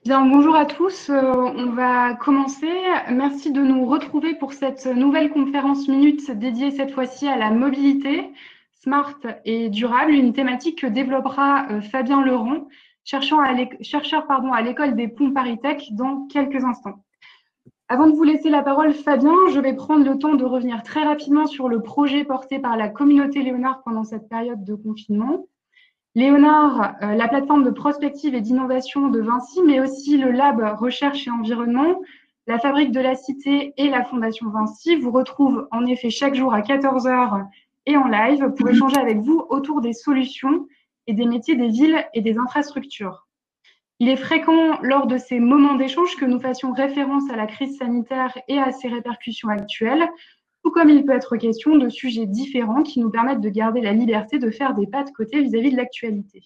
Bien, bonjour à tous. On va commencer. Merci de nous retrouver pour cette nouvelle conférence minute dédiée cette fois-ci à la mobilité smart et durable, une thématique que développera Fabien Leron, chercheur à l'école des ponts ParisTech dans quelques instants. Avant de vous laisser la parole, Fabien, je vais prendre le temps de revenir très rapidement sur le projet porté par la communauté Léonard pendant cette période de confinement. Léonard, la plateforme de prospective et d'innovation de Vinci, mais aussi le Lab Recherche et Environnement, la Fabrique de la Cité et la Fondation Vinci vous retrouvent en effet chaque jour à 14 heures et en live pour échanger avec vous autour des solutions et des métiers des villes et des infrastructures. Il est fréquent lors de ces moments d'échange que nous fassions référence à la crise sanitaire et à ses répercussions actuelles, tout comme il peut être question de sujets différents qui nous permettent de garder la liberté de faire des pas de côté vis-à-vis de l'actualité.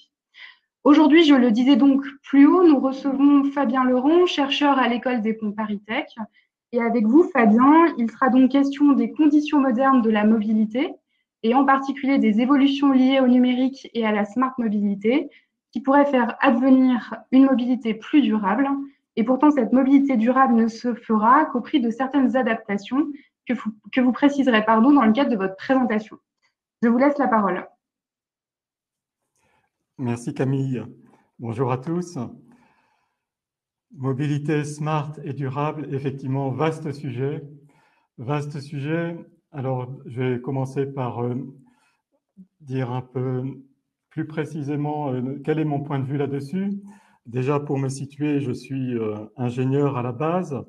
Aujourd'hui, je le disais donc plus haut, nous recevons Fabien Leron, chercheur à l'école des ponts ParisTech. Et avec vous, Fabien, il sera donc question des conditions modernes de la mobilité, et en particulier des évolutions liées au numérique et à la smart mobilité, qui pourraient faire advenir une mobilité plus durable. Et pourtant, cette mobilité durable ne se fera qu'au prix de certaines adaptations que vous préciserez dans le cadre de votre présentation. Je vous laisse la parole. Merci Camille. Bonjour à tous. Mobilité smart et durable, effectivement, vaste sujet. Vaste sujet. Alors, je vais commencer par dire un peu plus précisément quel est mon point de vue là-dessus. Déjà, pour me situer, je suis ingénieur à la base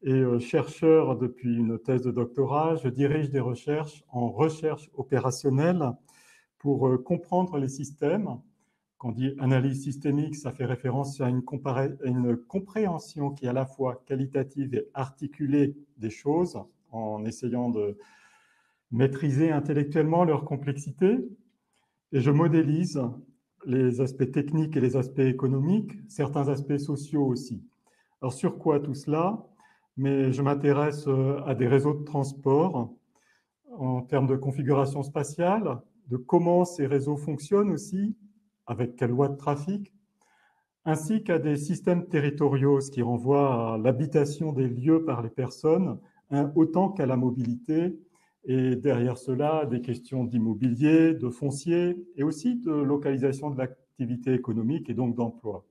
et chercheur depuis une thèse de doctorat. Je dirige des recherches en recherche opérationnelle pour comprendre les systèmes. Quand on dit analyse systémique, ça fait référence à une compréhension qui est à la fois qualitative et articulée des choses, en essayant de maîtriser intellectuellement leur complexité. Et je modélise les aspects techniques et les aspects économiques, certains aspects sociaux aussi. Alors sur quoi tout cela? Mais je m'intéresse à des réseaux de transport en termes de configuration spatiale, de comment ces réseaux fonctionnent aussi, avec quelle loi de trafic, ainsi qu'à des systèmes territoriaux, ce qui renvoie à l'habitation des lieux par les personnes, autant qu'à la mobilité, et derrière cela, des questions d'immobilier, de foncier, et aussi de localisation de l'activité économique et donc d'emploi.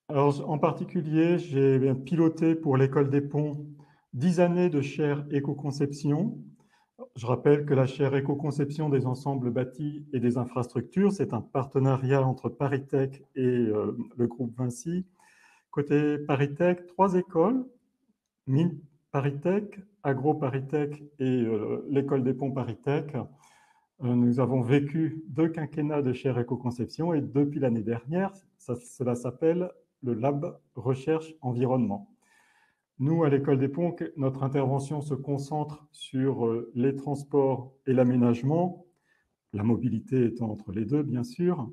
Alors, en particulier, j'ai piloté pour l'École des Ponts 10 années de chaire éco-conception. Je rappelle que la chaire éco-conception des ensembles bâtis et des infrastructures, c'est un partenariat entre ParisTech et le groupe Vinci. Côté ParisTech, 3 écoles, Mines ParisTech, Agro ParisTech et l'École des Ponts ParisTech. Nous avons vécu 2 quinquennats de chaire éco-conception et depuis l'année dernière, cela s'appelle le Lab Recherche Environnement. Nous, à l'École des Ponts, notre intervention se concentre sur les transports et l'aménagement, la mobilité étant entre les deux, bien sûr,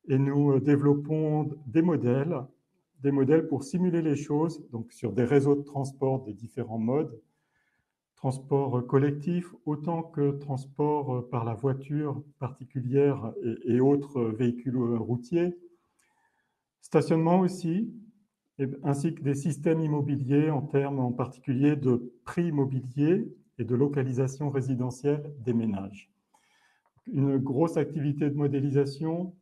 et nous développons des modèles pour simuler les choses, donc sur des réseaux de transport de différents modes, transport collectif autant que transport par la voiture particulière et autres véhicules routiers, stationnement aussi, ainsi que des systèmes immobiliers en termes en particulier de prix immobilier et de localisation résidentielle des ménages. Une grosse activité de modélisation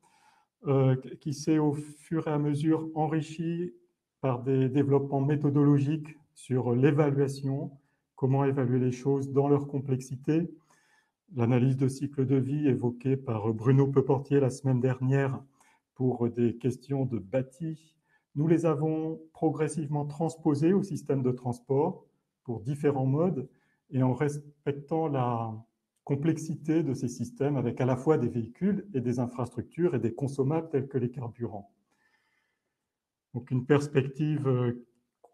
qui s'est au fur et à mesure enrichie par des développements méthodologiques sur l'évaluation, comment évaluer les choses dans leur complexité, l'analyse de cycle de vie évoquée par Bruno Peuportier la semaine dernière pour des questions de bâti. Nous les avons progressivement transposés au système de transport pour différents modes et en respectant la complexité de ces systèmes avec à la fois des véhicules et des infrastructures et des consommables tels que les carburants. Donc une perspective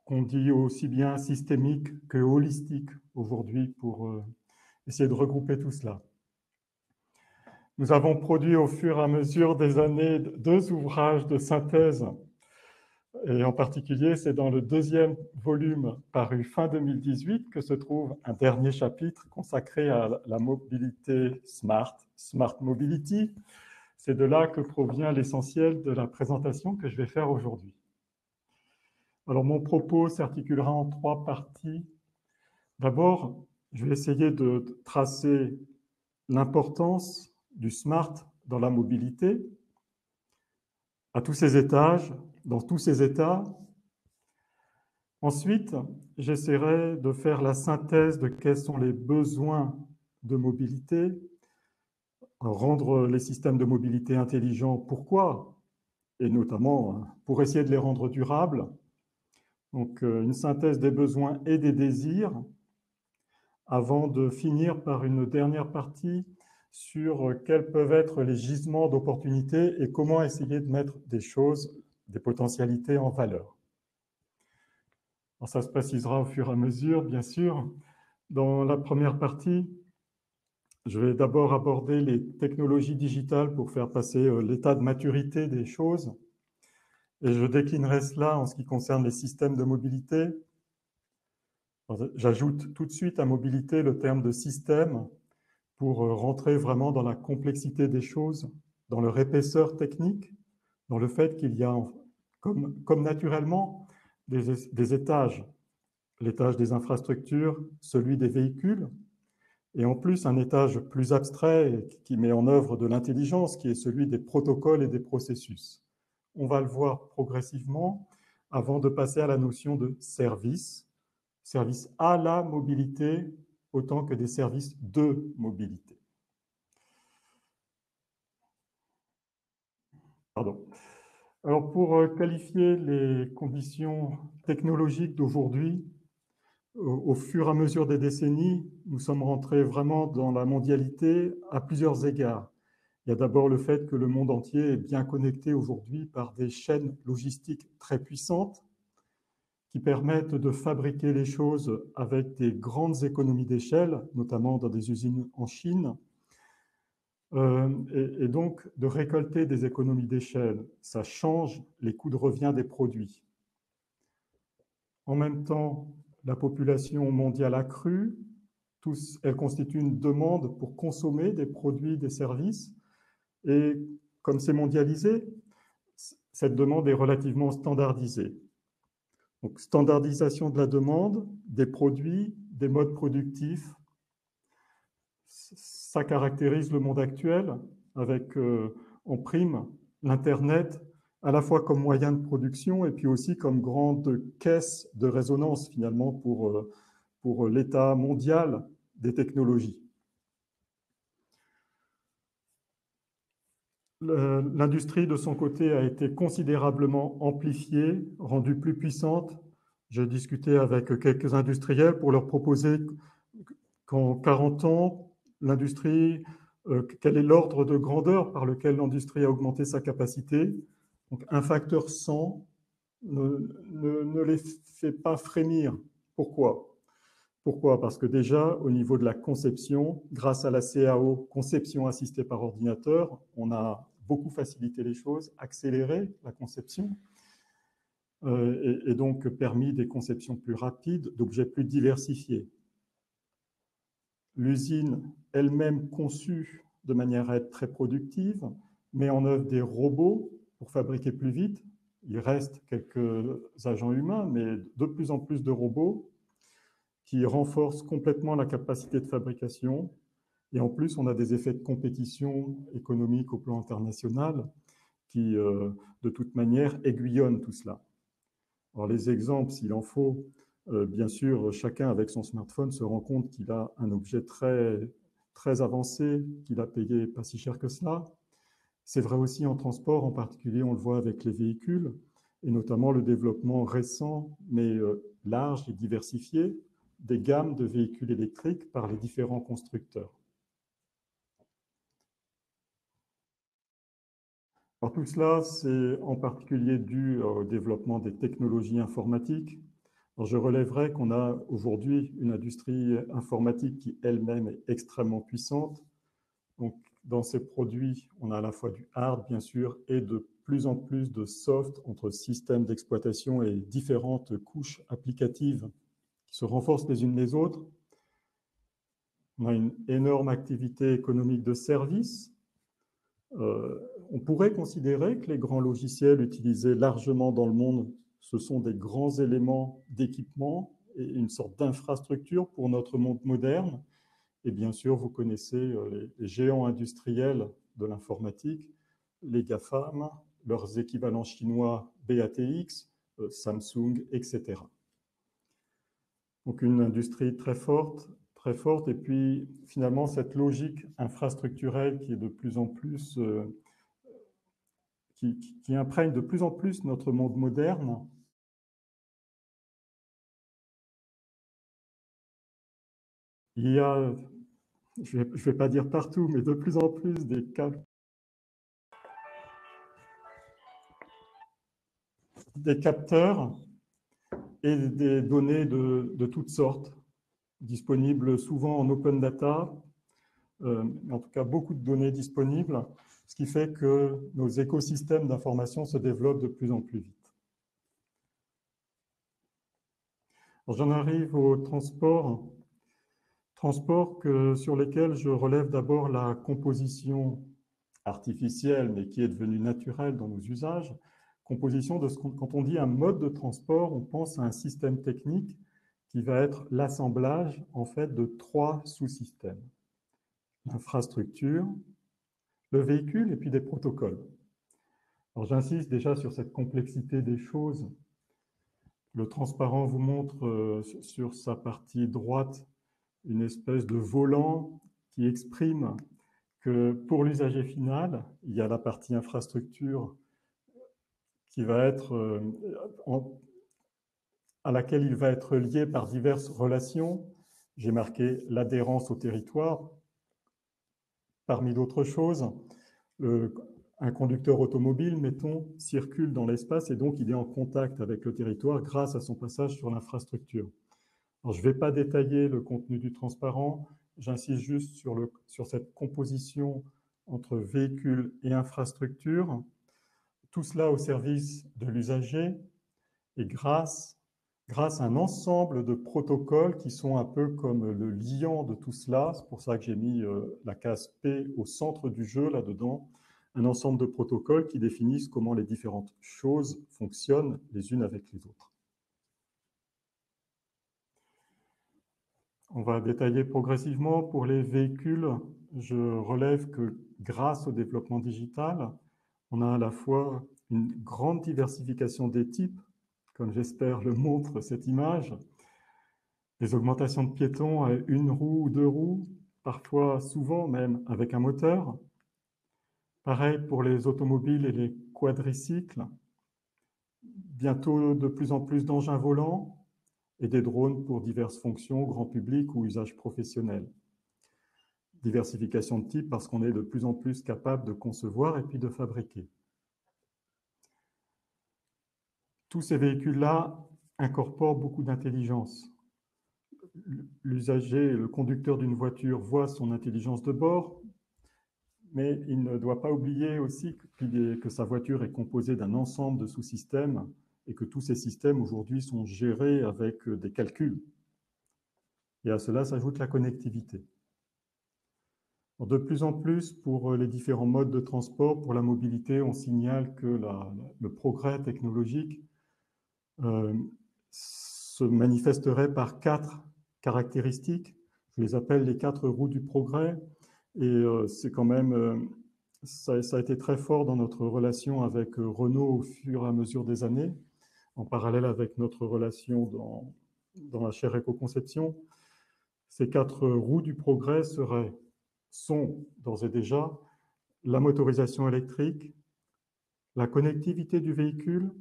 qu'on dit aussi bien systémique que holistique aujourd'hui pour essayer de regrouper tout cela. Nous avons produit au fur et à mesure des années 2 ouvrages de synthèse. Et en particulier, c'est dans le 2e volume paru fin 2018 que se trouve un dernier chapitre consacré à la mobilité smart, Smart Mobility, C'est de là que provient l'essentiel de la présentation que je vais faire aujourd'hui. Alors, mon propos s'articulera en 3 parties. D'abord, je vais essayer de tracer l'importance du SMART dans la mobilité, à tous ses étages, dans tous ses états. Ensuite, j'essaierai de faire la synthèse de quels sont les besoins de mobilité, rendre les systèmes de mobilité intelligents. Pourquoi? Et notamment pour essayer de les rendre durables. Donc, une synthèse des besoins et des désirs, avant de finir par une dernière partie sur quels peuvent être les gisements d'opportunités et comment essayer de mettre des choses, des potentialités en valeur. Alors, ça se précisera au fur et à mesure, bien sûr. Dans la première partie, je vais d'abord aborder les technologies digitales pour faire passer l'état de maturité des choses. Et je déclinerai cela en ce qui concerne les systèmes de mobilité. J'ajoute tout de suite à mobilité le terme de système pour rentrer vraiment dans la complexité des choses, dans leur épaisseur technique, dans le fait qu'il y a, comme naturellement, des étages. L'étage des infrastructures, celui des véhicules, et en plus un étage plus abstrait qui met en œuvre de l'intelligence, qui est celui des protocoles et des processus. On va le voir progressivement avant de passer à la notion de service, service à la mobilité autant que des services de mobilité. Pardon. Alors pour qualifier les conditions technologiques d'aujourd'hui, au fur et à mesure des décennies, nous sommes rentrés vraiment dans la mondialité à plusieurs égards. Il y a d'abord le fait que le monde entier est bien connecté aujourd'hui par des chaînes logistiques très puissantes qui permettent de fabriquer les choses avec des grandes économies d'échelle, notamment dans des usines en Chine, et donc de récolter des économies d'échelle. Ça change les coûts de revient des produits. En même temps, la population mondiale a cru, elle constitue une demande pour consommer des produits, des services, et comme c'est mondialisé, cette demande est relativement standardisée. Donc, standardisation de la demande, des produits, des modes productifs, ça caractérise le monde actuel avec en prime l'Internet à la fois comme moyen de production et puis aussi comme grande caisse de résonance finalement pour l'état mondial des technologies. L'industrie, de son côté, a été considérablement amplifiée, rendue plus puissante. J'ai discuté avec quelques industriels pour leur proposer qu'en 40 ans, l'industrie, quel est l'ordre de grandeur par lequel l'industrie a augmenté sa capacité. Donc, un facteur 100 ne les fait pas frémir. Pourquoi? Pourquoi? Parce que déjà, au niveau de la conception, grâce à la CAO, conception assistée par ordinateur, on a beaucoup facilité les choses, accéléré la conception, et donc permis des conceptions plus rapides, d'objets plus diversifiés. L'usine elle-même conçue de manière à être très productive, met en œuvre des robots pour fabriquer plus vite. Il reste quelques agents humains, mais de plus en plus de robots qui renforcent complètement la capacité de fabrication. Et en plus, on a des effets de compétition économique au plan international qui, de toute manière, aiguillonnent tout cela. Alors, les exemples, s'il en faut, bien sûr, chacun avec son smartphone se rend compte qu'il a un objet très avancé, qu'il a payé pas si cher que cela. C'est vrai aussi en transport, en particulier, on le voit avec les véhicules, et notamment le développement récent, mais large et diversifié, des gammes de véhicules électriques par les différents constructeurs. Alors tout cela, c'est en particulier dû au développement des technologies informatiques. Alors je relèverai qu'on a aujourd'hui une industrie informatique qui elle-même est extrêmement puissante. Donc dans ces produits, on a à la fois du hard, bien sûr, et de plus en plus de soft entre systèmes d'exploitation et différentes couches applicatives qui se renforcent les unes les autres. On a une énorme activité économique de services, On pourrait considérer que les grands logiciels utilisés largement dans le monde, ce sont des grands éléments d'équipement et une sorte d'infrastructure pour notre monde moderne. Et bien sûr, vous connaissez les géants industriels de l'informatique, les GAFAM, leurs équivalents chinois BATX, Samsung, etc. Donc une industrie très forte, et puis finalement cette logique infrastructurelle qui est de plus en plus, qui imprègne de plus en plus notre monde moderne. Il y a, je vais pas dire partout, mais de plus en plus des capteurs et des données de toutes sortes, disponibles souvent en open data, en tout cas beaucoup de données disponibles, ce qui fait que nos écosystèmes d'information se développent de plus en plus vite. J'en arrive au transport sur lesquels je relève d'abord la composition artificielle, mais qui est devenue naturelle dans nos usages. Composition de quand on dit un mode de transport, on pense à un système technique qui va être l'assemblage en fait de 3 sous-systèmes. L'infrastructure, le véhicule et puis des protocoles. Alors j'insiste déjà sur cette complexité des choses. Le transparent vous montre sur sa partie droite une espèce de volant qui exprime que pour l'usager final, il y a la partie infrastructure qui va être à laquelle il va être lié par diverses relations. J'ai marqué l'adhérence au territoire. Parmi d'autres choses, un conducteur automobile, mettons, circule dans l'espace et donc il est en contact avec le territoire grâce à son passage sur l'infrastructure. Alors, je ne vais pas détailler le contenu du transparent, j'insiste juste sur cette composition entre véhicule et infrastructure, tout cela au service de l'usager et grâce à un ensemble de protocoles qui sont un peu comme le liant de tout cela. C'est pour ça que j'ai mis la case P au centre du jeu là-dedans, un ensemble de protocoles qui définissent comment les différentes choses fonctionnent les unes avec les autres. On va détailler progressivement. Pour les véhicules, je relève que grâce au développement digital, on a à la fois une grande diversification des types, comme j'espère le montre cette image, des augmentations de piétons à 1 roue ou 2 roues, parfois souvent même avec un moteur. Pareil pour les automobiles et les quadricycles. Bientôt de plus en plus d'engins volants et des drones pour diverses fonctions, grand public ou usage professionnel. Diversification de type parce qu'on est de plus en plus capable de concevoir et puis de fabriquer. Tous ces véhicules-là incorporent beaucoup d'intelligence. L'usager, le conducteur d'une voiture voit son intelligence de bord, mais il ne doit pas oublier aussi que sa voiture est composée d'un ensemble de sous-systèmes et que tous ces systèmes aujourd'hui sont gérés avec des calculs. Et à cela s'ajoute la connectivité. De plus en plus, pour les différents modes de transport, pour la mobilité, on signale que le progrès technologique se manifesterait par 4 caractéristiques. Je les appelle les 4 roues du progrès. Et c'est quand même, ça a été très fort dans notre relation avec Renault au fur et à mesure des années, en parallèle avec notre relation dans la chaire éco-conception. Ces 4 roues du progrès sont d'ores et déjà la motorisation électrique, la connectivité du véhicule,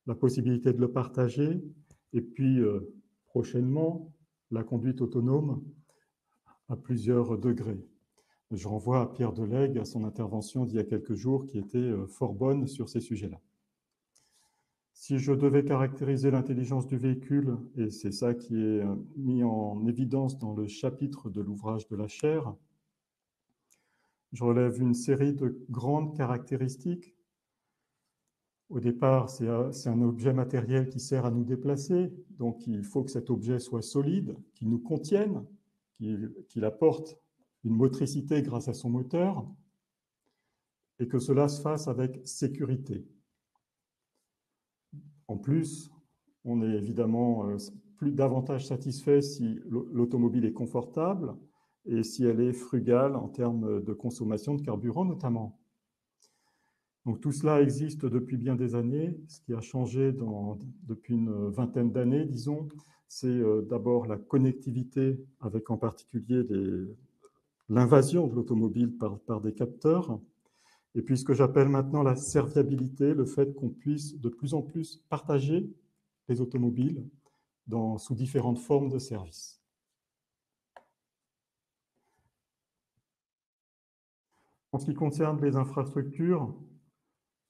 la possibilité de le partager, et puis prochainement, la conduite autonome à plusieurs degrés. Je renvoie à Pierre Delegue, à son intervention d'il y a quelques jours, qui était fort bonne sur ces sujets-là. Si je devais caractériser l'intelligence du véhicule, et c'est ça qui est mis en évidence dans le chapitre de l'ouvrage de la chaire, je relève une série de grandes caractéristiques. Au départ, c'est un objet matériel qui sert à nous déplacer, donc il faut que cet objet soit solide, qu'il nous contienne, qu'il apporte une motricité grâce à son moteur. et que cela se fasse avec sécurité. En plus, on est évidemment davantage satisfait si l'automobile est confortable et si elle est frugale en termes de consommation de carburant notamment. Donc tout cela existe depuis bien des années. Ce qui a changé depuis une vingtaine d'années, disons, c'est d'abord la connectivité avec en particulier l'invasion de l'automobile par des capteurs. Et puis ce que j'appelle maintenant la serviabilité, le fait qu'on puisse de plus en plus partager les automobiles sous différentes formes de services. En ce qui concerne les infrastructures,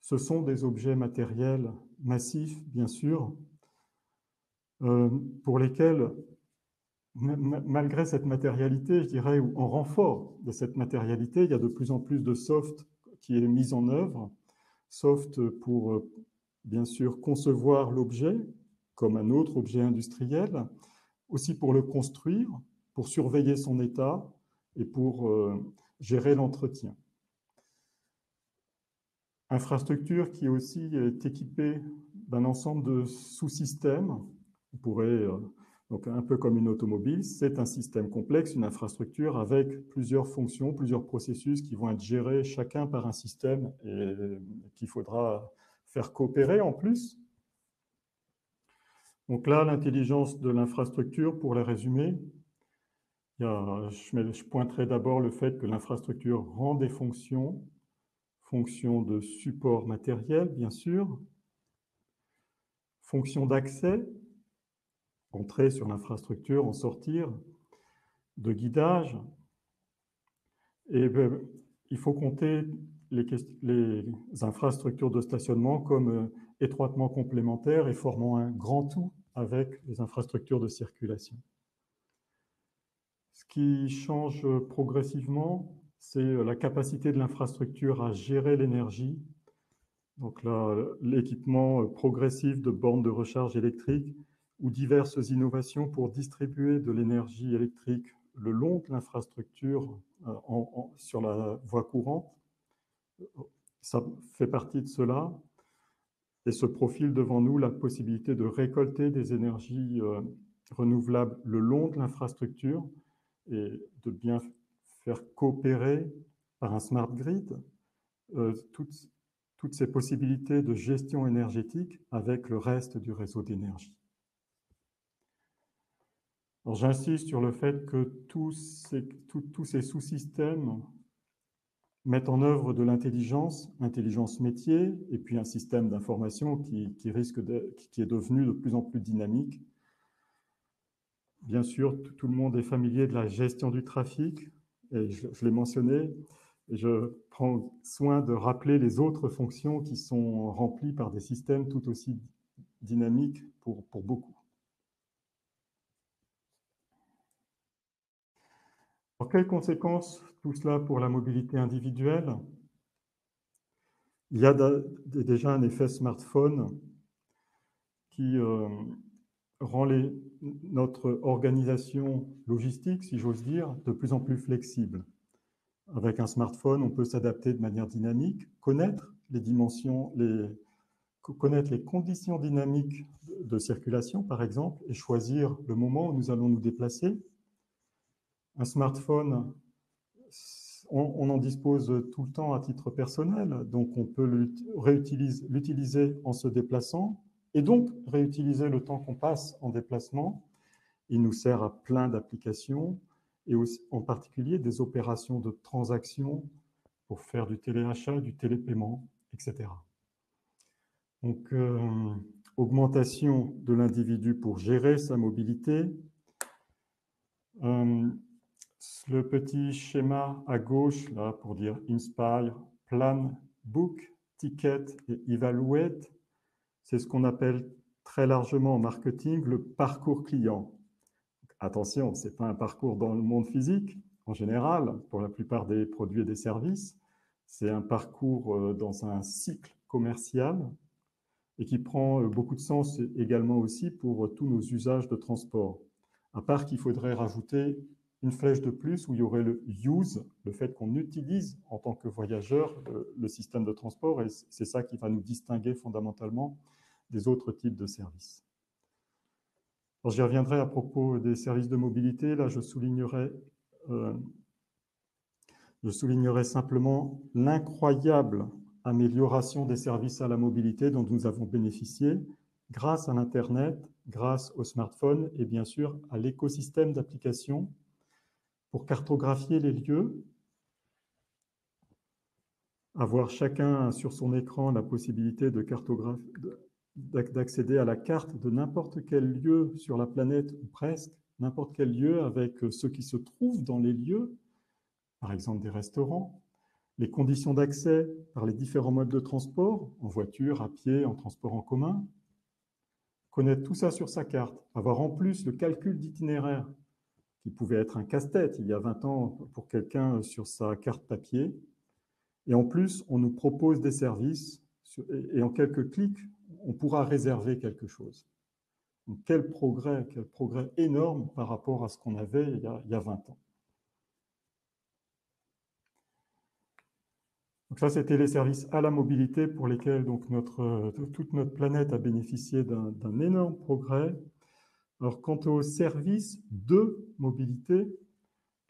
ce sont des objets matériels massifs, bien sûr, pour lesquels, malgré cette matérialité, je dirais, ou en renfort de cette matérialité, il y a de plus en plus de soft qui est mis en œuvre, soft pour, bien sûr, concevoir l'objet comme un autre objet industriel, aussi pour le construire, pour surveiller son état et pour gérer l'entretien. Infrastructure qui aussi est équipée d'un ensemble de sous-systèmes. On pourrait, donc un peu comme une automobile, c'est un système complexe, une infrastructure avec plusieurs fonctions, plusieurs processus qui vont être gérés chacun par un système et qu'il faudra faire coopérer en plus. Donc là, l'intelligence de l'infrastructure, pour la résumer, je pointerai d'abord le fait que l'infrastructure rend des fonctions de support matériel, bien sûr, fonction d'accès, entrer sur l'infrastructure, en sortir, de guidage. Et il faut compter les infrastructures de stationnement comme étroitement complémentaires et formant un grand tout avec les infrastructures de circulation. Ce qui change progressivement, c'est la capacité de l'infrastructure à gérer l'énergie. Donc là, l'équipement progressif de bornes de recharge électrique ou diverses innovations pour distribuer de l'énergie électrique le long de l'infrastructure sur la voie courante. Ça fait partie de cela. Et se profile devant nous la possibilité de récolter des énergies renouvelables le long de l'infrastructure et de bien faire coopérer par un smart grid toutes ces possibilités de gestion énergétique avec le reste du réseau d'énergie. Alors j'insiste sur le fait que tous ces sous-systèmes mettent en œuvre de l'intelligence métier, et puis un système d'information qui est devenu de plus en plus dynamique. Bien sûr, tout le monde est familier de la gestion du trafic, et je l'ai mentionné, et je prends soin de rappeler les autres fonctions qui sont remplies par des systèmes tout aussi dynamiques pour beaucoup. Alors, quelles conséquences tout cela pour la mobilité individuelle? Il y a déjà un effet smartphone qui rend notre organisation logistique, si j'ose dire, de plus en plus flexible. Avec un smartphone, on peut s'adapter de manière dynamique, connaître les dimensions, connaître les conditions dynamiques de circulation, par exemple, et choisir le moment où nous allons nous déplacer. Un smartphone, on en dispose tout le temps à titre personnel, donc on peut l'utiliser en se déplaçant et donc réutiliser le temps qu'on passe en déplacement. Il nous sert à plein d'applications et aussi, en particulier des opérations de transaction pour faire du téléachat, du télépaiement, etc. Donc, augmentation de l'individu pour gérer sa mobilité. Le petit schéma à gauche, là, pour dire inspire, plan, book, ticket et evaluate, c'est ce qu'on appelle très largement en marketing le parcours client. Attention, ce n'est pas un parcours dans le monde physique, en général, pour la plupart des produits et des services. C'est un parcours dans un cycle commercial et qui prend beaucoup de sens également aussi pour tous nos usages de transport. À part qu'il faudrait rajouter une flèche de plus où il y aurait le use, le fait qu'on utilise en tant que voyageur le système de transport, et c'est ça qui va nous distinguer fondamentalement des autres types de services. Alors, j'y reviendrai à propos des services de mobilité. Là, je soulignerai simplement l'incroyable amélioration des services à la mobilité dont nous avons bénéficié grâce à l'Internet, grâce au smartphone et bien sûr à l'écosystème d'applications pour cartographier les lieux, avoir chacun sur son écran la possibilité d'accéder à la carte de n'importe quel lieu sur la planète, ou presque n'importe quel lieu, avec ceux qui se trouvent dans les lieux, par exemple des restaurants, les conditions d'accès par les différents modes de transport, en voiture, à pied, en transport en commun, connaître tout ça sur sa carte, avoir en plus le calcul d'itinéraire, qui pouvait être un casse-tête il y a 20 ans pour quelqu'un sur sa carte papier. Et en plus, on nous propose des services et en quelques clics, on pourra réserver quelque chose. Donc, quel progrès énorme par rapport à ce qu'on avait il y a 20 ans. Donc ça, c'était les services à la mobilité pour lesquels donc, toute notre planète a bénéficié d'un énorme progrès. Alors, quant aux services de mobilité,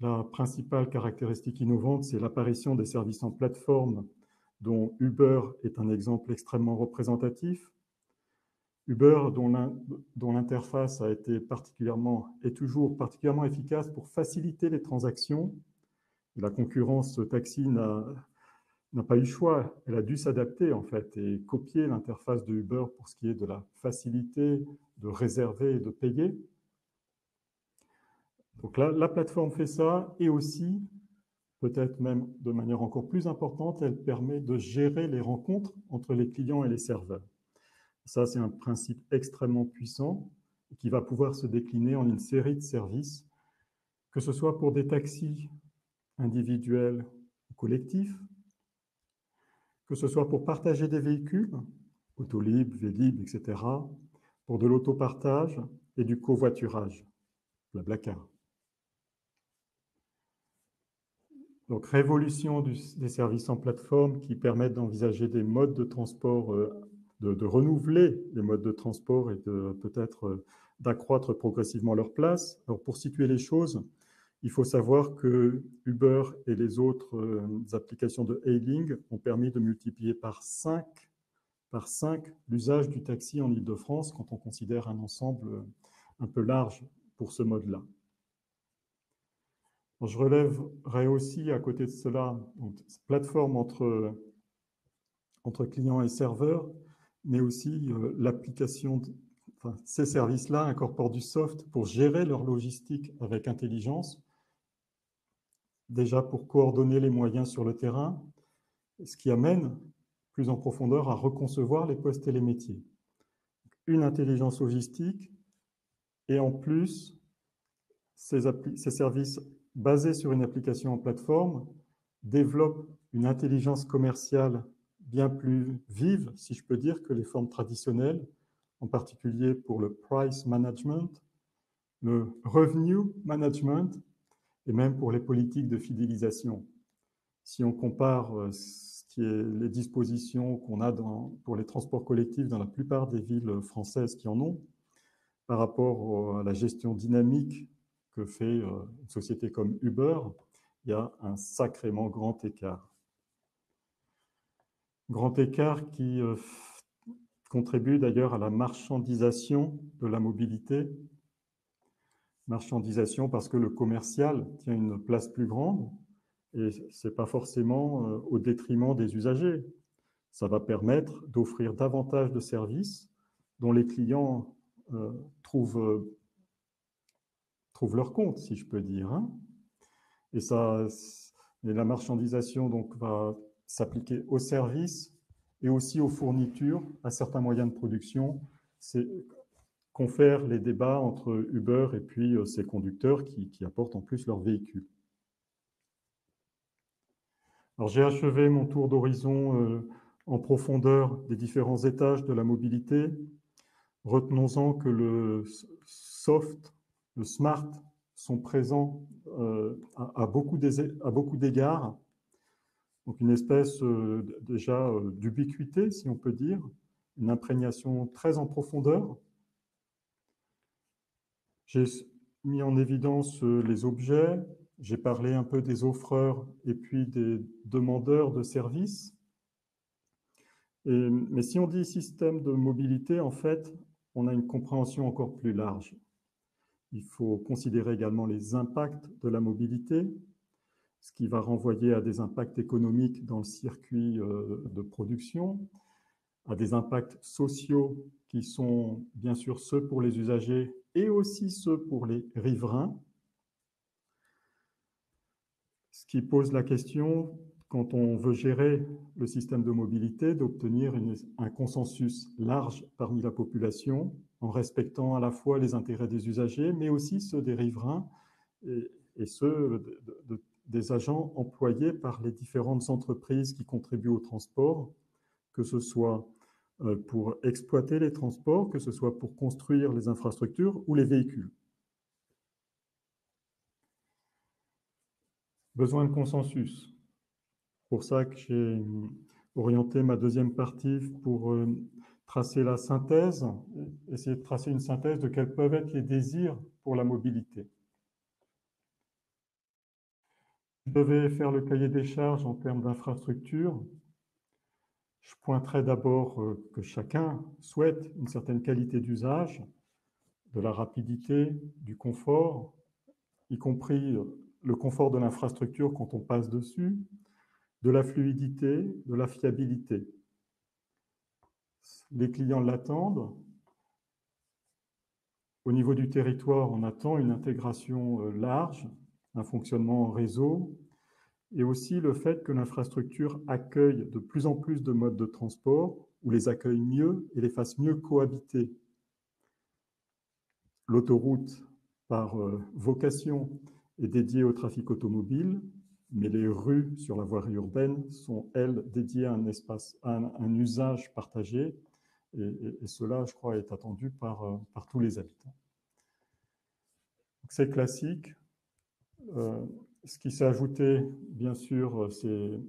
la principale caractéristique innovante, c'est l'apparition des services en plateforme, dont Uber est un exemple extrêmement représentatif. Uber, dont l'interface a été est toujours particulièrement efficace pour faciliter les transactions. La concurrence taxi n'a pas eu le choix, elle a dû s'adapter en fait et copier l'interface de Uber pour ce qui est de la facilité de réserver et de payer. Donc là, la plateforme fait ça et aussi, peut-être même de manière encore plus importante, elle permet de gérer les rencontres entre les clients et les serveurs. Ça, c'est un principe extrêmement puissant qui va pouvoir se décliner en une série de services, que ce soit pour des taxis individuels ou collectifs, que ce soit pour partager des véhicules, Autolib, Vélib, etc., pour de l'autopartage et du covoiturage, Blablacar. Donc, révolution des services en plateforme qui permettent d'envisager des modes de transport, de renouveler les modes de transport et de peut-être d'accroître progressivement leur place. Alors, pour situer les choses, il faut savoir que Uber et les autres applications de hailing ont permis de multiplier par 5 l'usage du taxi en Île-de-France quand on considère un ensemble un peu large pour ce mode-là. Je relèverai aussi à côté de cela donc, plateforme entre clients et serveurs, mais aussi l'application, ces services-là incorporent du soft pour gérer leur logistique avec intelligence, déjà pour coordonner les moyens sur le terrain, ce qui amène plus en profondeur à reconcevoir les postes et les métiers. Une intelligence logistique et en plus, ces services basés sur une application en plateforme développent une intelligence commerciale bien plus vive, si je peux dire, que les formes traditionnelles, en particulier pour le price management, le revenue management et même pour les politiques de fidélisation. Si on compare les dispositions qu'on a pour les transports collectifs dans la plupart des villes françaises qui en ont, par rapport à la gestion dynamique que fait une société comme Uber, il y a un sacrément grand écart. Grand écart qui contribue d'ailleurs à la marchandisation de la mobilité. Marchandisation parce que le commercial tient une place plus grande et ce n'est pas forcément au détriment des usagers. Ça va permettre d'offrir davantage de services dont les clients trouvent leur compte, si je peux dire. Hein. Et la marchandisation donc, va s'appliquer aux services et aussi aux fournitures, à certains moyens de production. C'est confère les débats entre Uber et puis ses conducteurs qui apportent en plus leur véhicule. Alors j'ai achevé mon tour d'horizon en profondeur des différents étages de la mobilité. Retenons-en que le soft, le smart, sont présents à beaucoup d'égards. Donc une espèce déjà d'ubiquité, si on peut dire, une imprégnation très en profondeur. J'ai mis en évidence les objets, j'ai parlé un peu des offreurs et puis des demandeurs de services. Mais si on dit système de mobilité, en fait, on a une compréhension encore plus large. Il faut considérer également les impacts de la mobilité, ce qui va renvoyer à des impacts économiques dans le circuit de production, à des impacts sociaux qui sont bien sûr ceux pour les usagers et aussi ceux pour les riverains. Ce qui pose la question, quand on veut gérer le système de mobilité, d'obtenir un consensus large parmi la population en respectant à la fois les intérêts des usagers, mais aussi ceux des riverains et ceux des agents employés par les différentes entreprises qui contribuent au transport, que ce soit pour exploiter les transports, que ce soit pour construire les infrastructures ou les véhicules. Besoin de consensus. Pour ça que j'ai orienté ma deuxième partie pour tracer la synthèse, essayer de tracer une synthèse de quels peuvent être les désirs pour la mobilité. Je devais faire le cahier des charges en termes d'infrastructure. Je pointerai d'abord que chacun souhaite une certaine qualité d'usage, de la rapidité, du confort, y compris le confort de l'infrastructure quand on passe dessus, de la fluidité, de la fiabilité. Les clients l'attendent. Au niveau du territoire, on attend une intégration large, un fonctionnement en réseau, et aussi le fait que l'infrastructure accueille de plus en plus de modes de transport, ou les accueille mieux et les fasse mieux cohabiter. L'autoroute, par vocation, est dédiée au trafic automobile, mais les rues sur la voirie urbaine sont, elles, dédiées à un espace, à un usage partagé, et cela, je crois, est attendu par tous les habitants. C'est classique. Ce qui s'est ajouté, bien sûr, c'est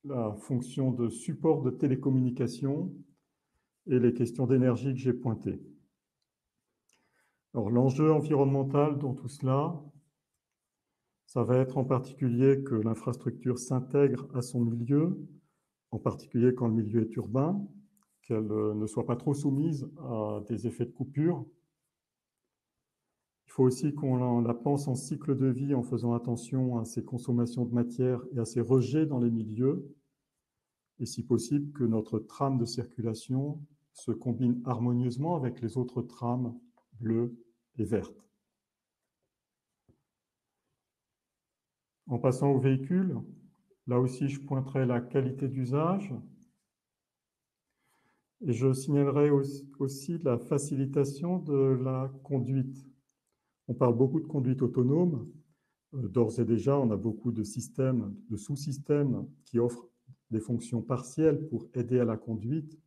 la fonction de support de télécommunication et les questions d'énergie que j'ai pointées. Alors, l'enjeu environnemental dans tout cela, ça va être en particulier que l'infrastructure s'intègre à son milieu, en particulier quand le milieu est urbain, qu'elle ne soit pas trop soumise à des effets de coupure. Il faut aussi qu'on la pense en cycle de vie en faisant attention à ses consommations de matière et à ses rejets dans les milieux, et si possible que notre trame de circulation se combine harmonieusement avec les autres trames bleues et vertes. En passant aux véhicules, là aussi je pointerai la qualité d'usage et je signalerai aussi la facilitation de la conduite. On parle beaucoup de conduite autonome. D'ores et déjà, on a beaucoup de systèmes, de sous-systèmes qui offrent des fonctions partielles pour aider à la conduite.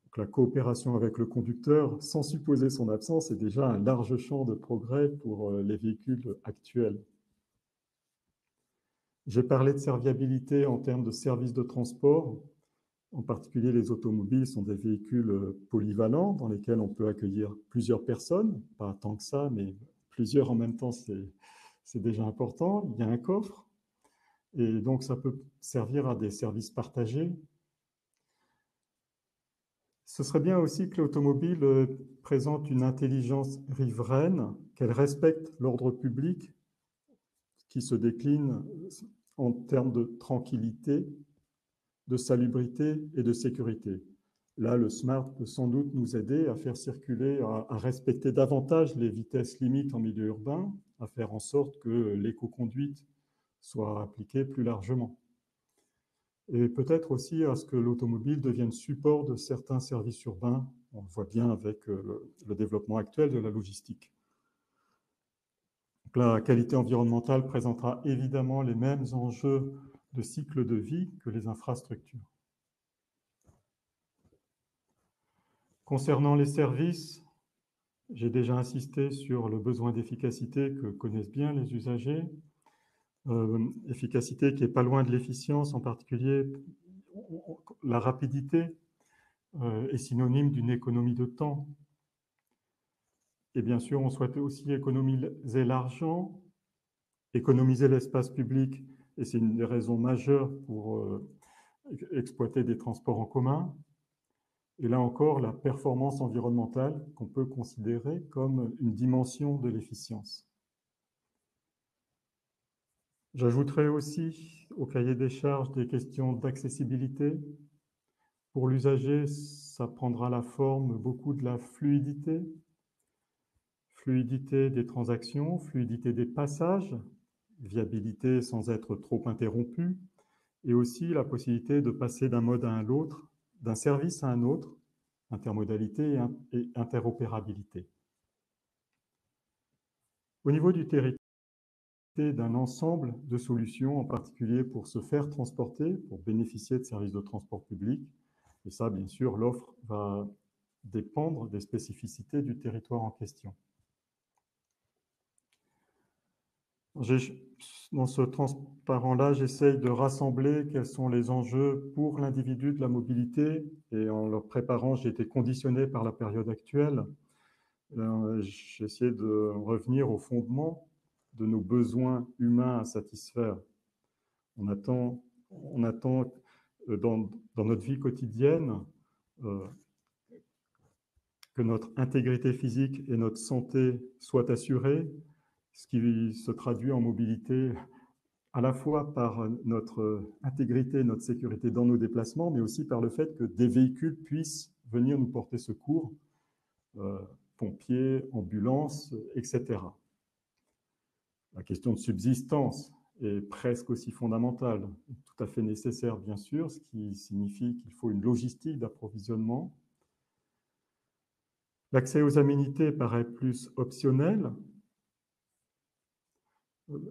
Donc, la coopération avec le conducteur, sans supposer son absence, est déjà un large champ de progrès pour les véhicules actuels. J'ai parlé de serviabilité en termes de services de transport. En particulier, les automobiles sont des véhicules polyvalents dans lesquels on peut accueillir plusieurs personnes, pas tant que ça, mais plusieurs en même temps, c'est déjà important. Il y a un coffre, et donc ça peut servir à des services partagés. Ce serait bien aussi que l'automobile présente une intelligence riveraine, qu'elle respecte l'ordre public, qui se décline en termes de tranquillité, de salubrité et de sécurité. Là, le smart peut sans doute nous aider à faire circuler, à respecter davantage les vitesses limites en milieu urbain, à faire en sorte que l'éco-conduite soit appliquée plus largement. Et peut-être aussi à ce que l'automobile devienne support de certains services urbains. On le voit bien avec le développement actuel de la logistique. Donc, la qualité environnementale présentera évidemment les mêmes enjeux de cycle de vie que les infrastructures. Concernant les services, J'ai déjà insisté sur le besoin d'efficacité que connaissent bien les usagers, efficacité qui n'est pas loin de l'efficience, en particulier la rapidité est synonyme d'une économie de temps. Et bien sûr, on souhaite aussi économiser l'argent, économiser l'espace public, et c'est une des raisons majeures pour exploiter des transports en commun. Et là encore, la performance environnementale qu'on peut considérer comme une dimension de l'efficience. J'ajouterai aussi au cahier des charges des questions d'accessibilité. Pour l'usager, ça prendra la forme beaucoup de la fluidité, fluidité des transactions, fluidité des passages, viabilité sans être trop interrompu, et aussi la possibilité de passer d'un mode à l'autre, d'un service à un autre, intermodalité et interopérabilité. Au niveau du territoire, d'un ensemble de solutions, en particulier pour se faire transporter, pour bénéficier de services de transport public. Et ça, bien sûr, l'offre va dépendre des spécificités du territoire en question. Dans ce transparent-là, j'essaye de rassembler quels sont les enjeux pour l'individu de la mobilité. Et en leur préparant, j'ai été conditionné par la période actuelle. J'ai essayé de revenir au fondement de nos besoins humains à satisfaire. On attend dans notre vie quotidienne que notre intégrité physique et notre santé soient assurées, ce qui se traduit en mobilité à la fois par notre intégrité, notre sécurité dans nos déplacements, mais aussi par le fait que des véhicules puissent venir nous porter secours, pompiers, ambulances, etc. La question de subsistance est presque aussi fondamentale, tout à fait nécessaire bien sûr, ce qui signifie qu'il faut une logistique d'approvisionnement. L'accès aux aménités paraît plus optionnel.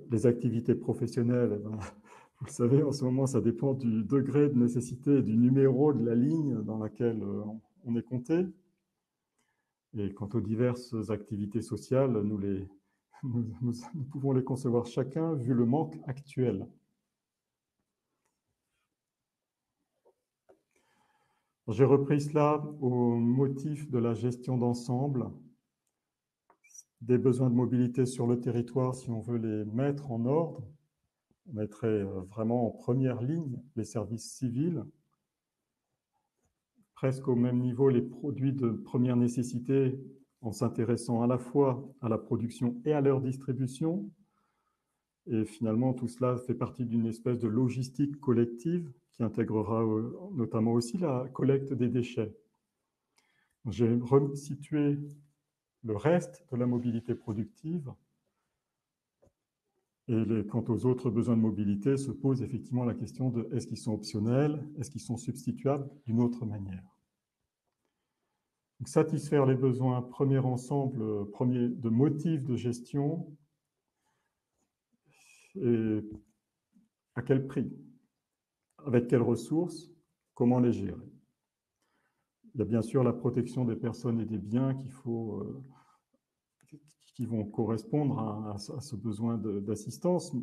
Les activités professionnelles, vous le savez, en ce moment, ça dépend du degré de nécessité et du numéro de la ligne dans laquelle on est compté. Et quant aux diverses activités sociales, nous pouvons les concevoir chacun vu le manque actuel. J'ai repris cela au motif de la gestion d'ensemble, des besoins de mobilité sur le territoire, si on veut les mettre en ordre. On mettrait vraiment en première ligne les services civils, presque au même niveau les produits de première nécessité, en s'intéressant à la fois à la production et à leur distribution. Et finalement, tout cela fait partie d'une espèce de logistique collective qui intégrera notamment aussi la collecte des déchets. J'ai resitué le reste de la mobilité productive. Et quant aux autres besoins de mobilité, se pose effectivement la question de est-ce qu'ils sont optionnels, est-ce qu'ils sont substituables d'une autre manière. Donc, satisfaire les besoins, premier ensemble, premier de motifs de gestion, et à quel prix, avec quelles ressources, comment les gérer. Il y a bien sûr la protection des personnes et des biens qui vont correspondre à ce besoin d'assistance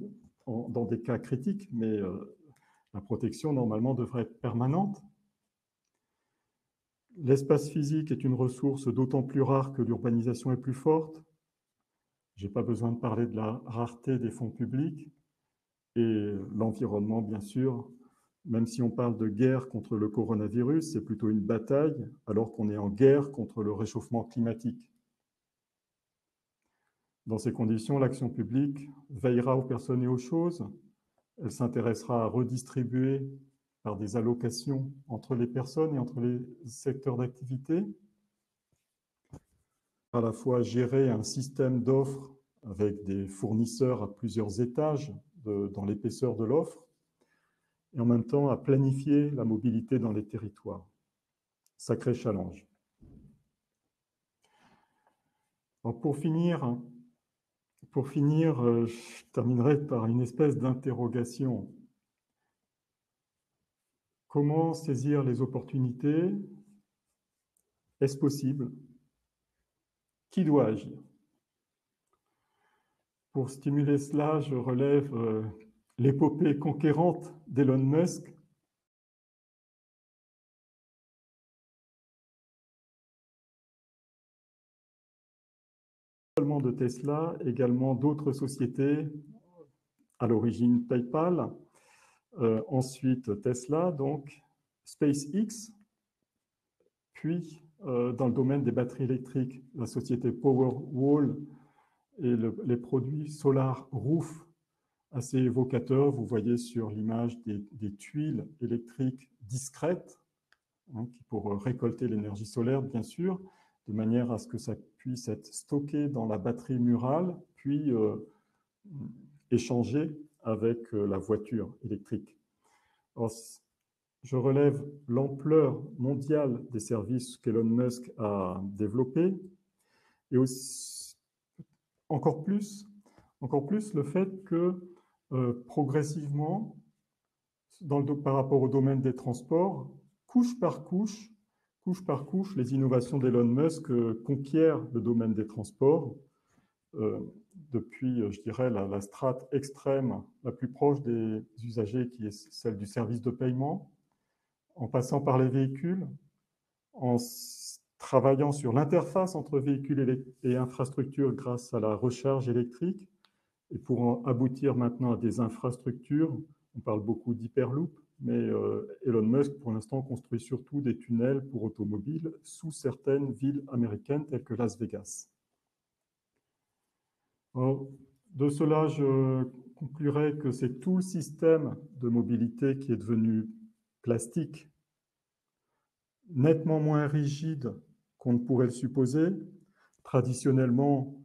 dans des cas critiques, mais la protection normalement devrait être permanente. L'espace physique est une ressource d'autant plus rare que l'urbanisation est plus forte. Je n'ai pas besoin de parler de la rareté des fonds publics et l'environnement, bien sûr. Même si on parle de guerre contre le coronavirus, c'est plutôt une bataille, alors qu'on est en guerre contre le réchauffement climatique. Dans ces conditions, l'action publique veillera aux personnes et aux choses. Elle s'intéressera à redistribuer par des allocations entre les personnes et entre les secteurs d'activité. À la fois gérer un système d'offres avec des fournisseurs à plusieurs étages dans l'épaisseur de l'offre, et en même temps à planifier la mobilité dans les territoires. Sacré challenge. Alors pour finir, je terminerai par une espèce d'interrogation. Comment saisir les opportunités? Est-ce possible? Qui doit agir? Pour stimuler cela, je relève l'épopée conquérante d'Elon Musk, non seulement de Tesla, également d'autres sociétés, à l'origine PayPal, ensuite Tesla, donc SpaceX, puis dans le domaine des batteries électriques, la société Powerwall et les produits Solar Roof, assez évocateurs. Vous voyez sur l'image des tuiles électriques discrètes, hein, pour récolter l'énergie solaire, bien sûr, de manière à ce que ça puisse être stocké dans la batterie murale, puis échangé avec la voiture électrique. Alors, je relève l'ampleur mondiale des services qu'Elon Musk a développés et aussi, encore plus le fait que progressivement, par rapport au domaine des transports, couche par couche, les innovations d'Elon Musk conquièrent le domaine des transports depuis, je dirais, la strate extrême la plus proche des usagers, qui est celle du service de paiement, en passant par les véhicules, en travaillant sur l'interface entre véhicules et infrastructures grâce à la recharge électrique, et pour en aboutir maintenant à des infrastructures. On parle beaucoup d'hyperloop, mais Elon Musk, pour l'instant, construit surtout des tunnels pour automobiles sous certaines villes américaines telles que Las Vegas. Alors, de cela, je conclurai que c'est tout le système de mobilité qui est devenu plastique, nettement moins rigide qu'on ne pourrait le supposer. Traditionnellement,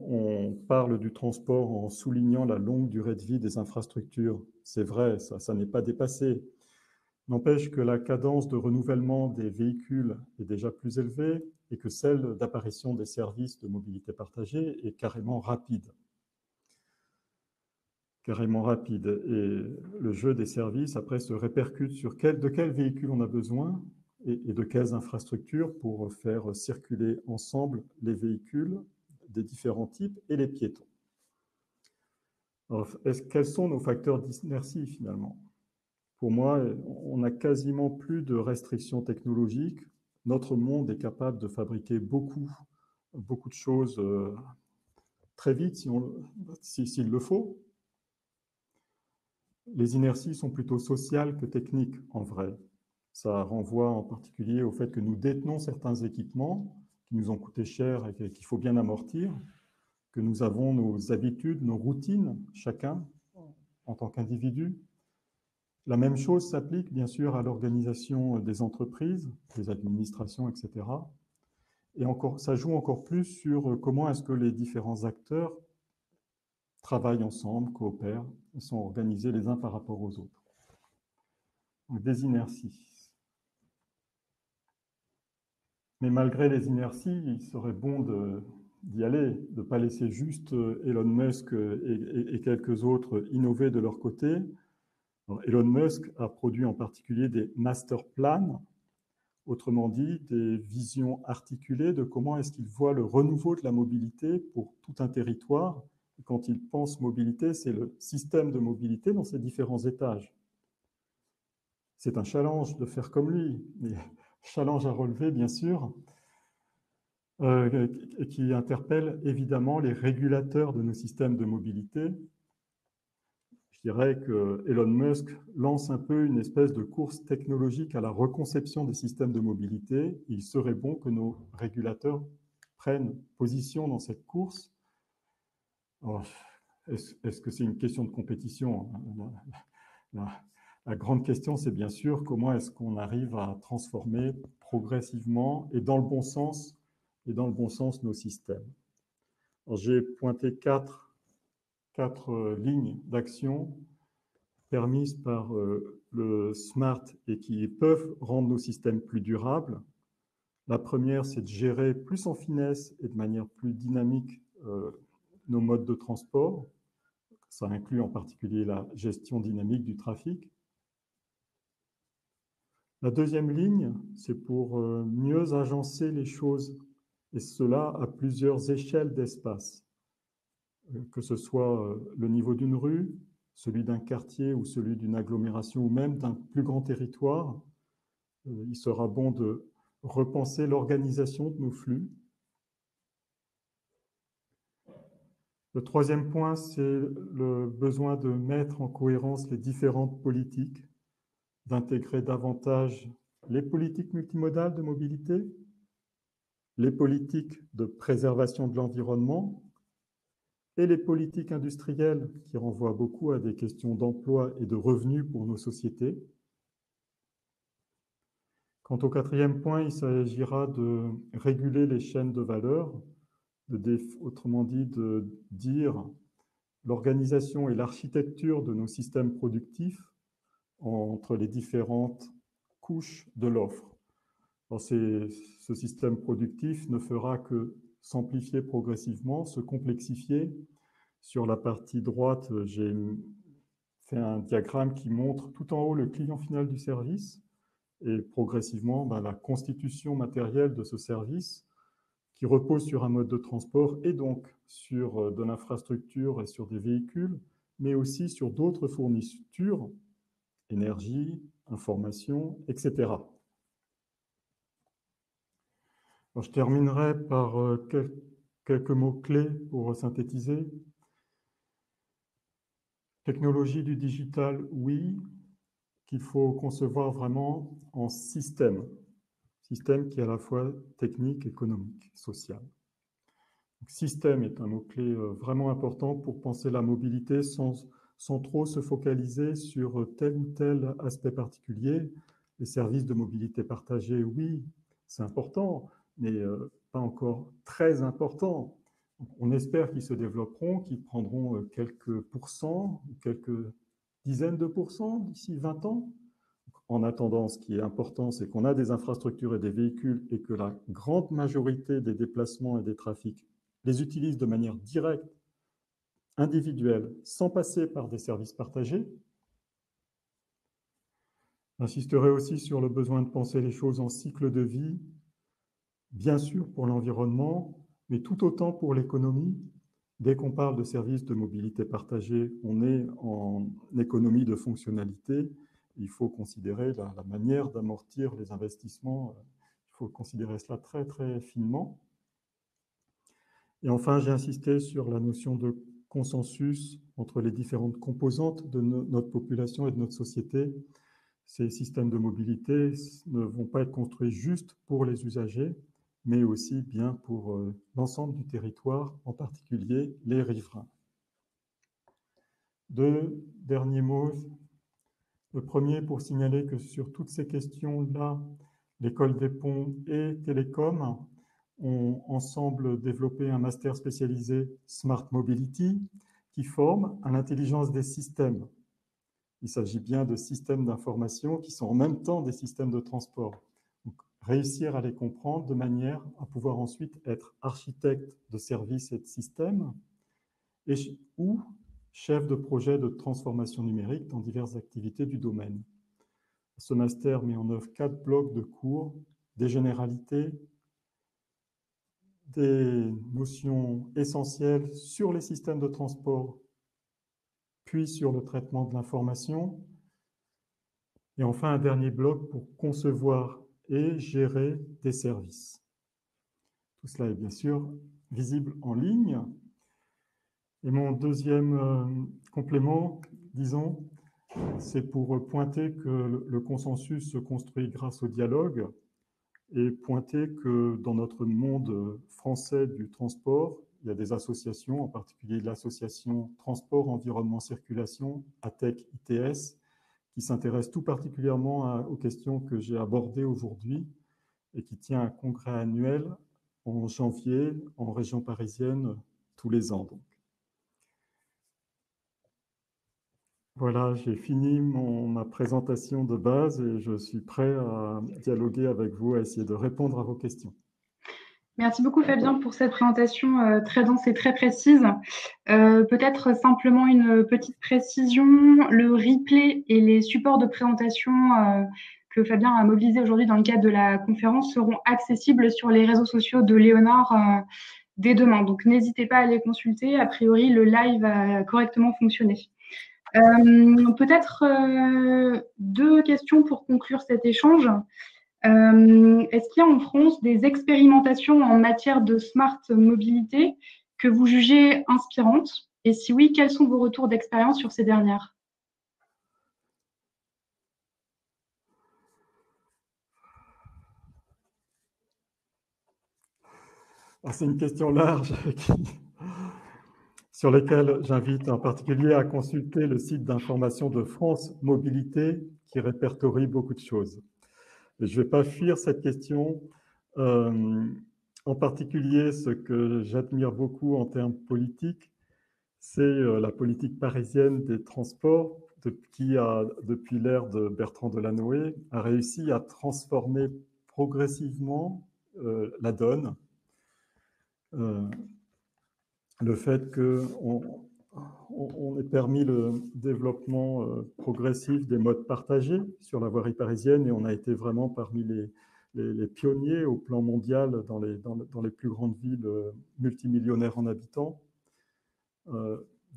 on parle du transport en soulignant la longue durée de vie des infrastructures. C'est vrai, ça n'est pas dépassé. N'empêche que la cadence de renouvellement des véhicules est déjà plus élevée et que celle d'apparition des services de mobilité partagée est carrément rapide. Et le jeu des services, après, se répercute sur de quel véhicule on a besoin et de quelles infrastructures pour faire circuler ensemble les véhicules des différents types et les piétons. Alors, quels sont nos facteurs d'inertie finalement? Pour moi, on n'a quasiment plus de restrictions technologiques. Notre monde est capable de fabriquer beaucoup de choses très vite s'il le faut. Les inerties sont plutôt sociales que techniques en vrai. Ça renvoie en particulier au fait que nous détenons certains équipements qui nous ont coûté cher et qu'il faut bien amortir, que nous avons nos habitudes, nos routines, chacun en tant qu'individu. La même chose s'applique bien sûr à l'organisation des entreprises, des administrations, etc. Et ça joue encore plus sur comment est-ce que les différents acteurs travaillent ensemble, coopèrent, et sont organisés les uns par rapport aux autres. Donc, des inerties. Mais malgré les inerties, il serait bon d'y aller, de ne pas laisser juste Elon Musk et quelques autres innover de leur côté. Alors, Elon Musk a produit en particulier des master plans, autrement dit des visions articulées de comment est-ce qu'il voit le renouveau de la mobilité pour tout un territoire. Et quand il pense mobilité, c'est le système de mobilité dans ses différents étages. C'est un challenge de faire comme lui, mais challenge à relever bien sûr, qui interpelle évidemment les régulateurs de nos systèmes de mobilité. Je dirais que Elon Musk lance un peu une espèce de course technologique à la reconception des systèmes de mobilité. Il serait bon que nos régulateurs prennent position dans cette course. Est-ce que c'est une question de compétition? La grande question, c'est bien sûr comment est-ce qu'on arrive à transformer progressivement et dans le bon sens nos systèmes. J'ai pointé quatre lignes d'action permises par le SMART et qui peuvent rendre nos systèmes plus durables. La première, c'est de gérer plus en finesse et de manière plus dynamique nos modes de transport. Ça inclut en particulier la gestion dynamique du trafic. La deuxième ligne, c'est pour mieux agencer les choses, et cela à plusieurs échelles d'espace, que ce soit le niveau d'une rue, celui d'un quartier ou celui d'une agglomération ou même d'un plus grand territoire. Il sera bon de repenser l'organisation de nos flux. Le troisième point, c'est le besoin de mettre en cohérence les différentes politiques, d'intégrer davantage les politiques multimodales de mobilité, les politiques de préservation de l'environnement et les politiques industrielles qui renvoient beaucoup à des questions d'emploi et de revenus pour nos sociétés. Quant au quatrième point, il s'agira de réguler les chaînes de valeur, autrement dit de dire l'organisation et l'architecture de nos systèmes productifs entre les différentes couches de l'offre. Ce système productif ne fera que s'amplifier progressivement, se complexifier. Sur la partie droite, j'ai fait un diagramme qui montre tout en haut le client final du service et progressivement la constitution matérielle de ce service qui repose sur un mode de transport et donc sur de l'infrastructure et sur des véhicules, mais aussi sur d'autres fournitures, énergie, information, etc. Alors, je terminerai par quelques mots-clés pour synthétiser. Technologie du digital, oui, qu'il faut concevoir vraiment en système qui est à la fois technique, économique, social. Donc, système est un mot-clé vraiment important pour penser la mobilité sans trop se focaliser sur tel ou tel aspect particulier. Les services de mobilité partagée, oui, c'est important, mais pas encore très important. On espère qu'ils se développeront, qu'ils prendront quelques pourcents, quelques dizaines de pourcents d'ici 20 ans. En attendant, ce qui est important, c'est qu'on a des infrastructures et des véhicules et que la grande majorité des déplacements et des trafics les utilisent de manière directe, individuelle, sans passer par des services partagés. J'insisterai aussi sur le besoin de penser les choses en cycle de vie, bien sûr pour l'environnement, mais tout autant pour l'économie. Dès qu'on parle de services de mobilité partagée, on est en économie de fonctionnalité. Il faut considérer la manière d'amortir les investissements. Il faut considérer cela très, très finement. Et enfin, j'ai insisté sur la notion de consensus entre les différentes composantes de notre population et de notre société. Ces systèmes de mobilité ne vont pas être construits juste pour les usagers, mais aussi bien pour l'ensemble du territoire, en particulier les riverains. Deux derniers mots. Le premier pour signaler que sur toutes ces questions-là, l'École des Ponts et Télécom ont ensemble développé un master spécialisé Smart Mobility qui forme à l'intelligence des systèmes. Il s'agit bien de systèmes d'information qui sont en même temps des systèmes de transport. Donc, réussir à les comprendre de manière à pouvoir ensuite être architecte de services et de systèmes ou chef de projet de transformation numérique dans diverses activités du domaine. Ce master met en œuvre 4 blocs de cours, des généralités, des notions essentielles sur les systèmes de transport, puis sur le traitement de l'information, et enfin un dernier bloc pour concevoir et gérer des services. Tout cela est bien sûr visible en ligne. Et mon deuxième complément, disons, c'est pour pointer que le consensus se construit grâce au dialogue et pointer que dans notre monde français du transport, il y a des associations, en particulier l'association Transport, Environnement, Circulation, ATEC, ITS, qui s'intéresse tout particulièrement aux questions que j'ai abordées aujourd'hui et qui tient un congrès annuel en janvier en région parisienne tous les ans. Donc. Voilà, j'ai fini ma présentation de base et je suis prêt à dialoguer avec vous, à essayer de répondre à vos questions. Merci beaucoup Fabien pour cette présentation très dense et très précise. Peut-être simplement une petite précision, le replay et les supports de présentation que Fabien a mobilisées aujourd'hui dans le cadre de la conférence seront accessibles sur les réseaux sociaux de Léonard dès demain. Donc, n'hésitez pas à les consulter. A priori, le live a correctement fonctionné. Peut-être deux questions pour conclure cet échange. Est-ce qu'il y a en France des expérimentations en matière de smart mobilité que vous jugez inspirantes? Et si oui, quels sont vos retours d'expérience sur ces dernières? C'est une question large sur laquelle j'invite en particulier à consulter le site d'information de France Mobilité qui répertorie beaucoup de choses. Et je ne vais pas fuir cette question. En particulier, ce que j'admire beaucoup en termes politiques, c'est la politique parisienne des transports qui, depuis l'ère de Bertrand Delanoë, a réussi à transformer progressivement la donne. Le fait qu'on ait permis le développement progressif des modes partagés sur la voirie parisienne et on a été vraiment parmi les pionniers au plan mondial dans les plus grandes villes multimillionnaires en habitants.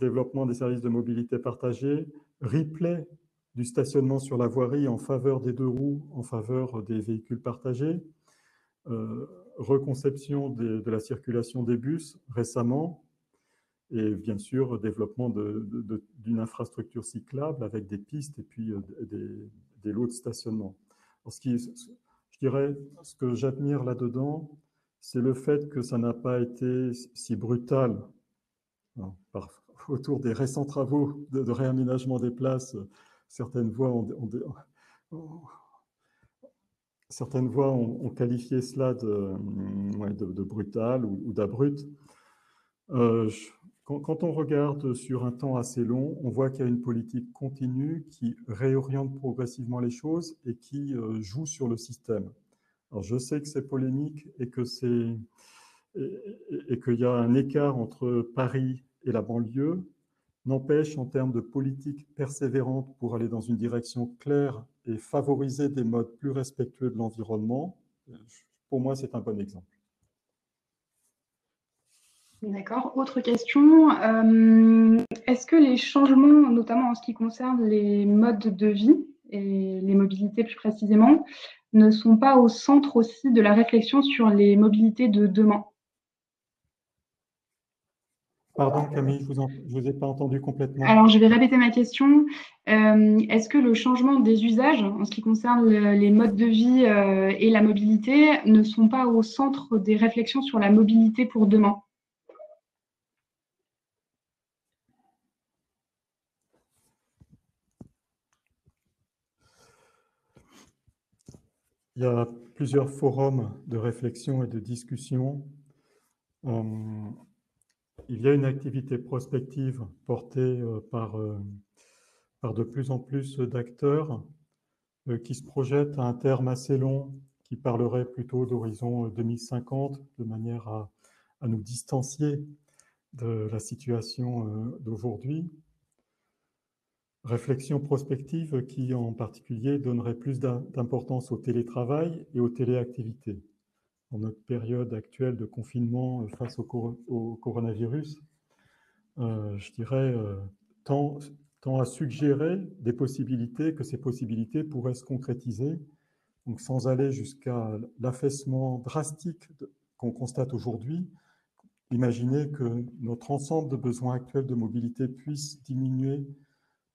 Développement des services de mobilité partagée, replay du stationnement sur la voirie en faveur des deux roues, en faveur des véhicules partagés, reconception de la circulation des bus récemment, et bien sûr développement d'une infrastructure cyclable avec des pistes et puis des lots de stationnement. Alors, je dirais, ce que j'admire là-dedans, c'est le fait que ça n'a pas été si brutal. Autour des récents travaux de réaménagement des places, certaines voies ont qualifié cela de brutal ou d'abrupt. Quand on regarde sur un temps assez long, on voit qu'il y a une politique continue qui réoriente progressivement les choses et qui joue sur le système. Alors je sais que c'est polémique et qu'il y a un écart entre Paris et la banlieue. N'empêche, en termes de politique persévérante pour aller dans une direction claire et favoriser des modes plus respectueux de l'environnement, pour moi, c'est un bon exemple. D'accord. Autre question. Est-ce que les changements, notamment en ce qui concerne les modes de vie et les mobilités plus précisément, ne sont pas au centre aussi de la réflexion sur les mobilités de demain? Pardon Camille, je ne vous ai pas entendu complètement. Alors, je vais répéter ma question. Est-ce que le changement des usages en ce qui concerne les modes de vie et la mobilité ne sont pas au centre des réflexions sur la mobilité pour demain? Il y a plusieurs forums de réflexion et de discussion. Il y a une activité prospective portée par de plus en plus d'acteurs qui se projettent à un terme assez long, qui parlerait plutôt d'horizon 2050, de manière à nous distancier de la situation d'aujourd'hui. Réflexion prospective qui, en particulier, donnerait plus d'importance au télétravail et aux téléactivités. Dans notre période actuelle de confinement face au coronavirus, je dirais, tend à suggérer des possibilités, que ces possibilités pourraient se concrétiser, donc sans aller jusqu'à l'affaissement drastique qu'on constate aujourd'hui. Imaginez que notre ensemble de besoins actuels de mobilité puisse diminuer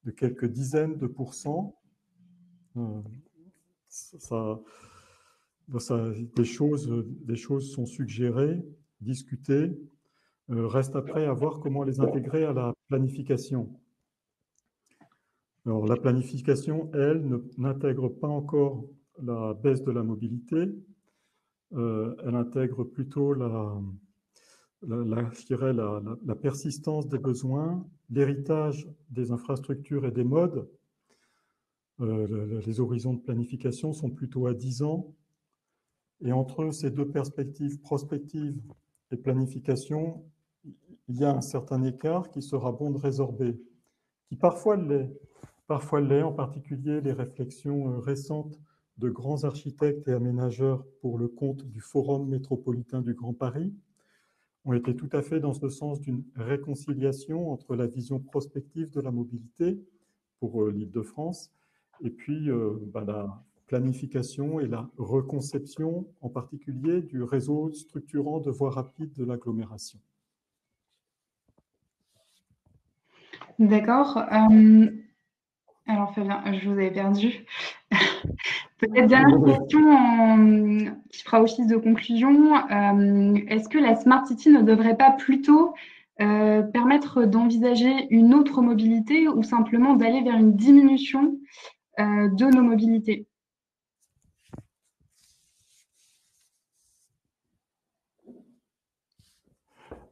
de quelques dizaines de pourcents. Des choses sont suggérées, discutées. Reste après à voir comment les intégrer à la planification. Alors, la planification, elle, n'intègre pas encore la baisse de la mobilité. Elle intègre plutôt je dirais la persistance des besoins, l'héritage des infrastructures et des modes. Les horizons de planification sont plutôt à 10 ans. Et entre ces deux perspectives, prospective et planification, il y a un certain écart qui sera bon de résorber, qui parfois l'est. Parfois l'est, en particulier les réflexions récentes de grands architectes et aménageurs pour le compte du Forum métropolitain du Grand Paris ont été tout à fait dans ce sens d'une réconciliation entre la vision prospective de la mobilité pour l'Île-de-France et puis la planification et la reconception, en particulier du réseau structurant de voies rapides de l'agglomération. D'accord. Alors Fabien, je vous avais perdu. Peut-être dernière question qui fera office de conclusion. Est-ce que la Smart City ne devrait pas plutôt permettre d'envisager une autre mobilité ou simplement d'aller vers une diminution de nos mobilités?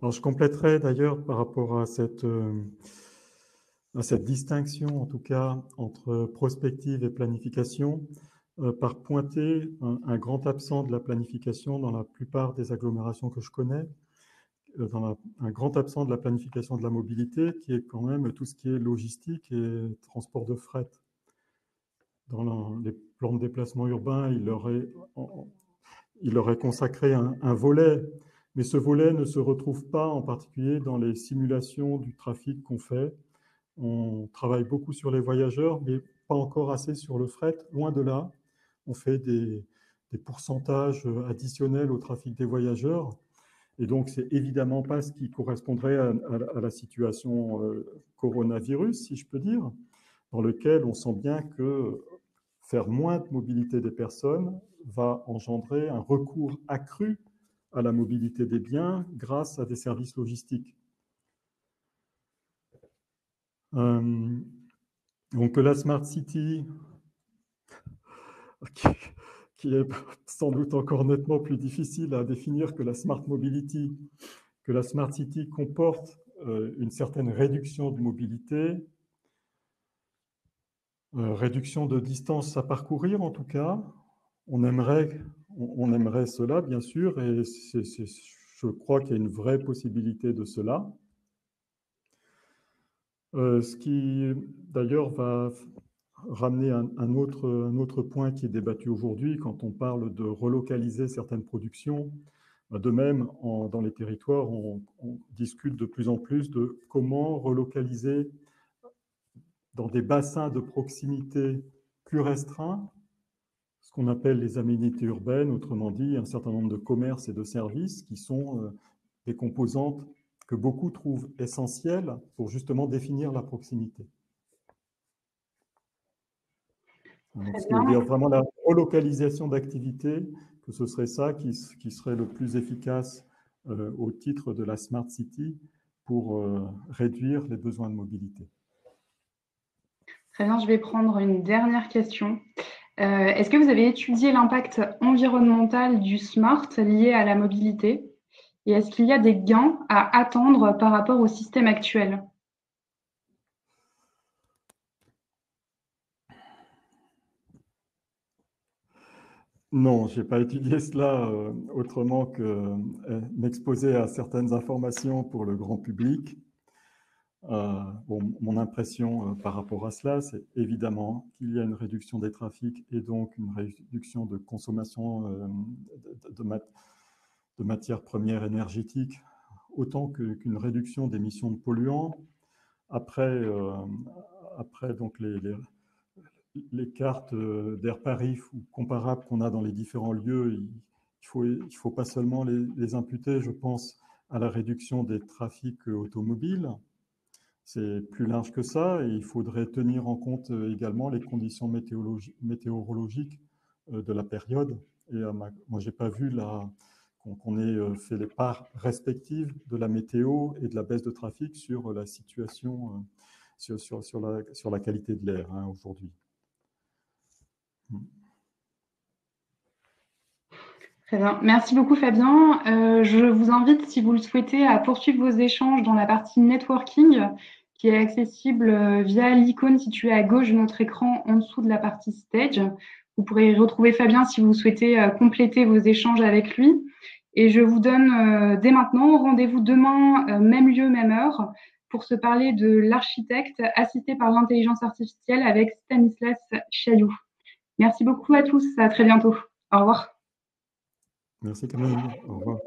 Alors, je compléterai d'ailleurs par rapport à cette distinction, en tout cas, entre prospective et planification, par pointer un grand absent de la planification dans la plupart des agglomérations que je connais, un grand absent de la planification de la mobilité, qui est quand même tout ce qui est logistique et transport de fret. Dans les plans de déplacement urbain, il aurait consacré un volet, mais ce volet ne se retrouve pas en particulier dans les simulations du trafic qu'on fait. On travaille beaucoup sur les voyageurs, mais pas encore assez sur le fret, loin de là. On fait des pourcentages additionnels au trafic des voyageurs. Et donc, c'est évidemment pas ce qui correspondrait à la situation coronavirus, si je peux dire, dans lequel on sent bien que faire moins de mobilité des personnes va engendrer un recours accru à la mobilité des biens grâce à des services logistiques. Donc la Smart City, qui est sans doute encore nettement plus difficile à définir que la Smart Mobility, que la Smart City comporte une certaine réduction de mobilité, réduction de distance à parcourir en tout cas. On aimerait cela, bien sûr, et je crois qu'il y a une vraie possibilité de cela. Ce qui, d'ailleurs, va ramener un autre point qui est débattu aujourd'hui quand on parle de relocaliser certaines productions. De même, dans les territoires, on discute de plus en plus de comment relocaliser dans des bassins de proximité plus restreints ce qu'on appelle les aménités urbaines, autrement dit, un certain nombre de commerces et de services qui sont des composantes que beaucoup trouvent essentielles pour justement définir la proximité. Donc, ce qui veut dire vraiment la relocalisation d'activités, que ce serait ça qui serait le plus efficace au titre de la Smart City pour réduire les besoins de mobilité. Très bien, je vais prendre une dernière question. Est-ce que vous avez étudié l'impact environnemental du smart lié à la mobilité? Et est-ce qu'il y a des gains à attendre par rapport au système actuel? Non, je n'ai pas étudié cela autrement que m'exposer à certaines informations pour le grand public. Mon impression par rapport à cela, c'est évidemment qu'il y a une réduction des trafics et donc une réduction de consommation de matières premières énergétiques, autant qu'une réduction d'émissions de polluants. Après donc les cartes d'air Paris ou comparables qu'on a dans les différents lieux, il faut pas seulement les imputer, je pense, à la réduction des trafics automobiles. C'est plus large que ça et il faudrait tenir en compte également les conditions météorologiques de la période. Et moi, je n'ai pas vu qu'on ait fait les parts respectives de la météo et de la baisse de trafic sur la situation, sur la qualité de l'air aujourd'hui. Très bien. Merci beaucoup, Fabien. Je vous invite, si vous le souhaitez, à poursuivre vos échanges dans la partie networking qui est accessible via l'icône située à gauche de notre écran en dessous de la partie stage. Vous pourrez retrouver Fabien si vous souhaitez compléter vos échanges avec lui. Et je vous donne dès maintenant rendez-vous demain, même lieu, même heure, pour se parler de l'architecte assisté par l'intelligence artificielle avec Stanislas Chailloux. Merci beaucoup à tous. À très bientôt. Au revoir. Merci Camille. Au revoir.